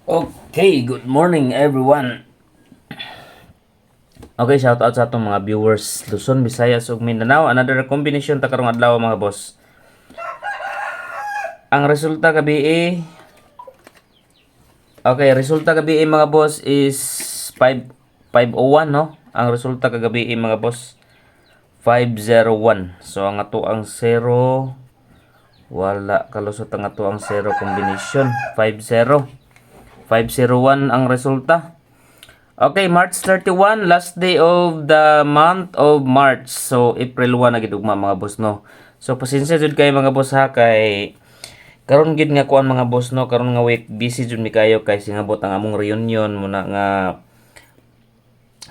Okay, good morning everyone. Okay, shout out sa atong mga viewers Luzon, Visayas ug Mindanao. Another combination ta karong adlaw mga boss. Ang resulta gabi resulta gabi mga boss is 501 no. Ang resulta kagabi mga boss 501. So ang ato ang 0 wala kalusot ang ato ang 0 combination 50 501 ang resulta. Okay, March 31, last day of the month of March. So, April 1 na gidugma mga boss, no? So, pasensya jud kay mga boss ha, kay karon gid nga kuan mga boss, no? Karon nga week, busy jud mi kayo kay singabot ang among reunion muna nga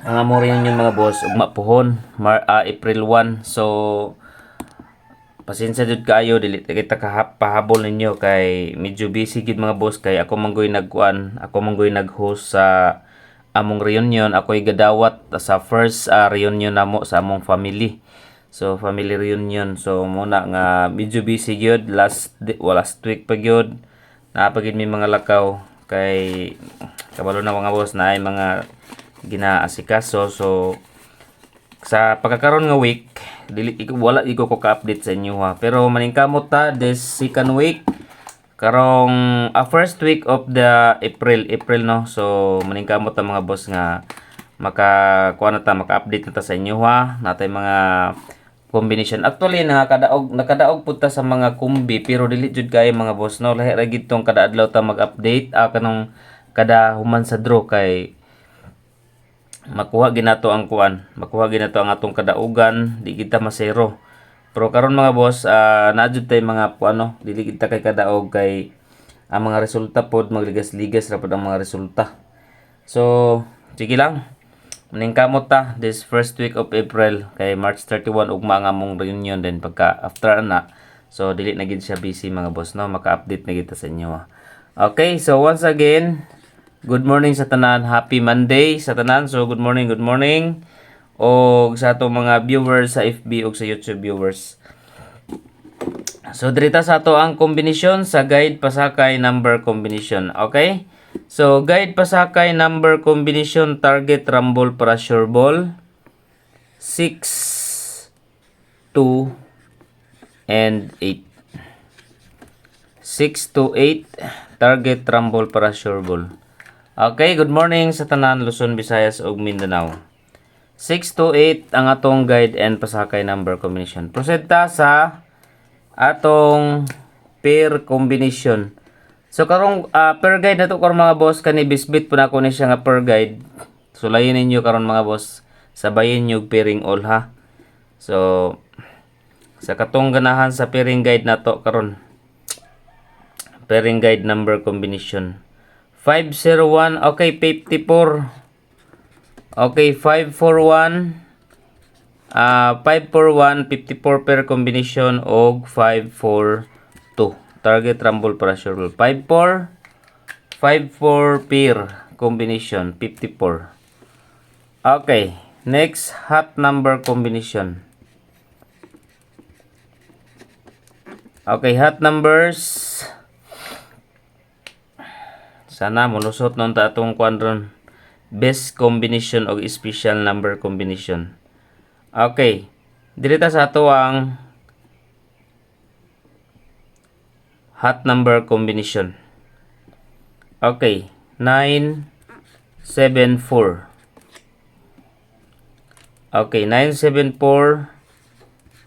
ang among reunion mga boss, ugma puhon, April 1. So, pasensya jud kayo, dili kita pahabol ninyo kay medyo busy gid mga boss kay ako manggoy nagkuan, ako manggoy nag-host sa among reunion. Ako'y gadawat sa first reunion namo sa among family. So family reunion. So muna nga medyo busy gyud last week pa gyud. Napagid mi mga lakaw kay kabalo na mga boss na ay mga ginaasikaso. So sa pagkakaroon nga week dili wala ko ka-update sa inyo ha. Pero maningkamot ta this second week karong first week of the April no. So maningkamot ta mga boss nga maka-update na ta sa inyo ha. Natay mga combination. Actually nakadaog pud ta sa mga kumbi pero dili jud kay mga boss no. Lahi ra gid tong kada adlaw ta mag-update kanong kada human sa draw kay makuha ginato ang atong kadaugan, di kita masero. Pero karon mga boss, naa jud tay mga dili kita kay kadaog kay ang mga resulta pod magligas-ligas ra pod ang mga resulta. So, sige lang. Maningkamot ta this first week of April kay March 31 ugma nga among reunion din pagka after na. So, dili na gid siya busy mga boss no, maka-update na kita sa inyo. Okay, so once again, good morning sa tanan. Happy Monday sa tanan. So good morning. O sa ato mga viewers sa FB o sa YouTube viewers. So dirita sa ato ang kombinasyon sa guide pasakay number combination. Okay? So guide pasakay number combination target rumble para sure ball 6 2 and 8. 6 to 8 target rumble para sure ball. Okay, good morning sa tanan Luzon, Visayas ug Mindanao. 6 to 8 ang atong guide and pasakay number combination. Proceed ta sa atong pair combination. So karong pair guide nato karon mga boss kani bisbit po na ako ni siya nga pair guide. Sulayin ninyo karon mga boss. Sabayin niyo pairing all ha. So sa katong ganahan sa pairing guide nato karon. Pairing guide number combination. 501, okay, 54. Okay, 541. 541, 54 pair combination og 542. Target rumble para sure ball. 54 pair combination 54. Okay, next hot number combination. Okay, hot numbers. Sana mulusot nun ta atong kwadron best combination o special number combination. Okay. Dito sa ato ang hot number combination. Okay. 974. Okay. 974.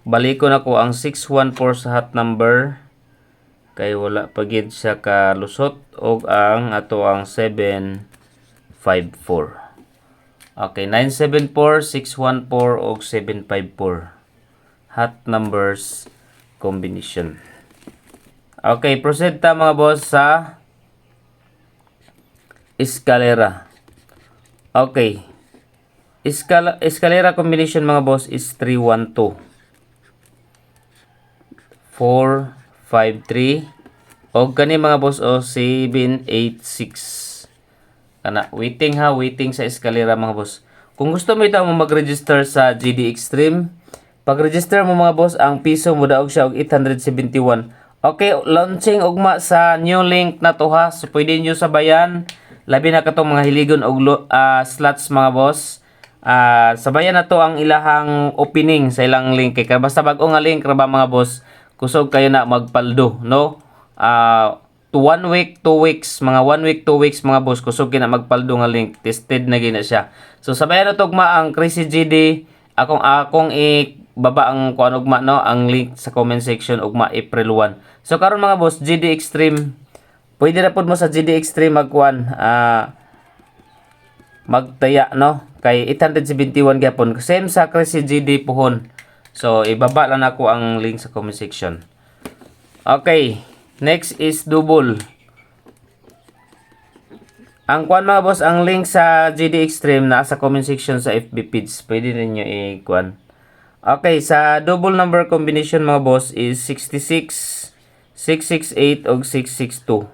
Balikon ako ang 614 sa hot number. Kay wala pagid siya kalusot og ang ato ang 754. Okay, 974, 614 og 754. Hot numbers combination. Okay, proceed ta mga boss sa escalera. Okay. Escalera combination mga boss is 312. 453 og kani mga boss 786 kana waiting sa eskalera mga boss. Kung gusto mo itaw mo mag-register sa GD Extreme, pag-register mo mga boss ang piso mo daog siya og 871. Okay, launching ugma sa new link na to ha. So pwede nyo sabayan. Labi na katong mga hiligon og slots mga boss. Sabayan na to ang ilahang opening sa ilang link. Kaya basta bago nga link ra ba mga boss, kusog kayo na magpaldo, no? To 1 week, 2 weeks, mga 1 week, 2 weeks mga boss, kusog kina magpaldo nga link. Tested na gina siya. So sabayan na to ugma ang Crazy GD. Akong baba ang kuan ugma no, ang link sa comment section ugma April 1. So karon mga boss, GD Extreme, pwede na pud mo sa GD Extreme magkuan magtaya no kay 871 gyapon, same sa Crazy GD puhon. So ibaba lang ako ang link sa comment section. Okay, next is double. Ang kuan mga boss, ang link sa GD Extreme na sa comment section sa FB page. Pwede ninyo i-kuan. Okay, sa double number combination mga boss is 66, 668 og 662.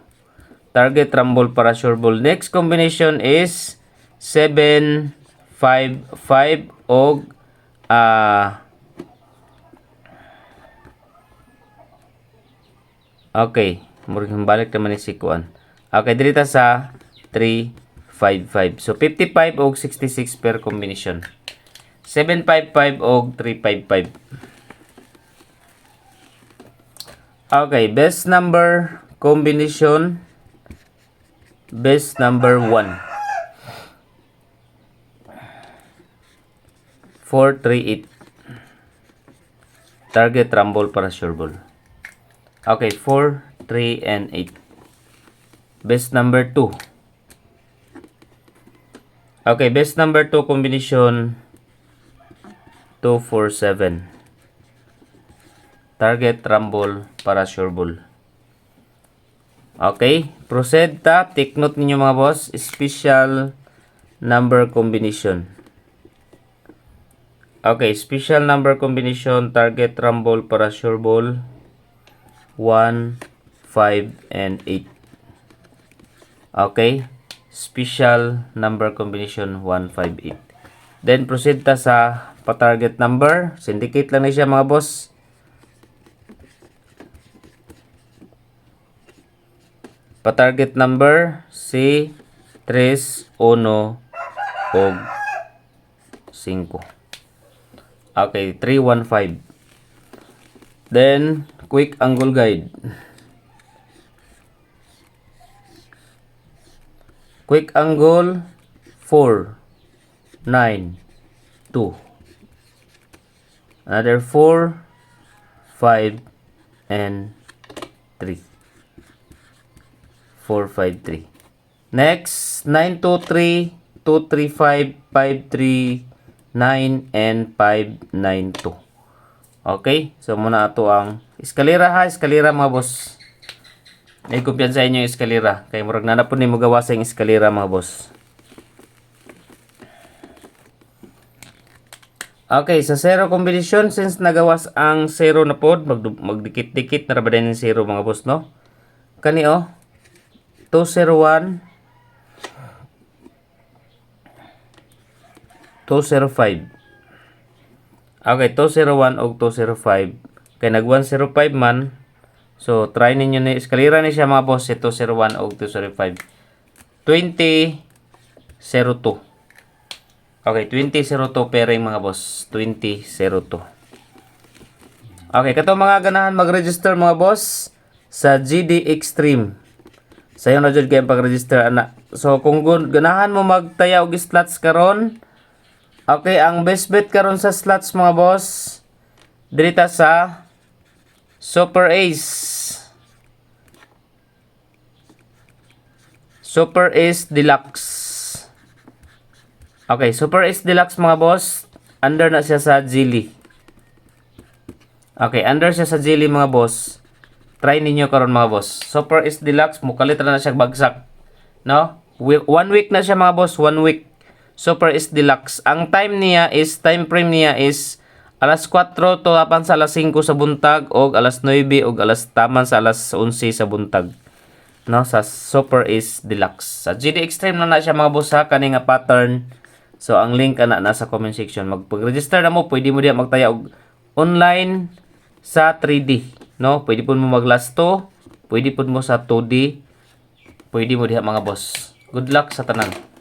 Target rumble para sure ball. Next combination is 7, 5, 5 og okay, murag balik naman ni si kuan. Okay, dirita sa 3, 5, 5. So 55 og 66 per combination. 755 og 355. Okay, best number combination. Best number 1. 438. Target rumble para sure ball. Okay, 4, 3, and 8. Best number 2. Okay, best number 2 combination 247. Target rumble para sure ball. Okay, proceed ta. Take note ninyo mga boss. Special number combination. Okay, special number combination, target rumble para sure ball 1, 5, and 8. Okay, special number combination 1, 5, 8. Then proceed ta sa pa-target number. Syndicate lang na siya mga boss. Pa-target number si 3, 1, og 5. Okay, 3, 1, 5. Then quick angle guide. Quick angle 4, 9, 2. Another 4, 5, and 3. 4, 5, 3. Next, 9, 2, 3, 2, 3, 5, 5, 3, 9, and 5, 9, 2. Okay, so muna ito ang eskalera ha, eskalera mga boss. May kumpiyansa inyo yung eskalera. Kaya murag na po ni mo gawa sa yung eskalera mga boss. Okay, sa zero combination, since nagawas ang zero na pod, magdikit-dikit na rabadan yung zero mga boss, no? Kani oh, 201, 205. Okay, 201 o 205. Kaya nag 105 man. So, try ninyo na eskalera ni siya mga boss, 201 o 205. 2002. Okay, 2002 pairing mga boss. 2002. Okay, kato mga ganahan mag-register mga boss sa GD Extreme. Sayo na dyan kayo pag-register anak. So, kung ganahan mo magtaya og slots karon, okay, ang best bet karon sa slots mga boss, dirita sa Super Ace. Super Ace Deluxe. Okay, Super Ace Deluxe mga boss, under na siya sa Jilly. Okay, under siya sa Jilly mga boss. Try ninyo karon mga boss. Super Ace Deluxe, mukalit na siya bagsak. No? 1 week na siya mga boss, 1 week. Super Ace Deluxe. Ang time frame niya is alas 4 to apan sa alas 5 sa buntag o alas 9 o alas taman sa alas 11 sa buntag. No, sa Super Ace Deluxe. Sa GD Extreme na siya mga boss ha, kani nga pattern. So ang link ana nasa comment section. Magpag-register na mo, pwede mo diya magtaya og online sa 3D, no? Pwede po mo mag last 2, pwede po mo sa 2D, pwede mo diha mga boss. Good luck sa tanan.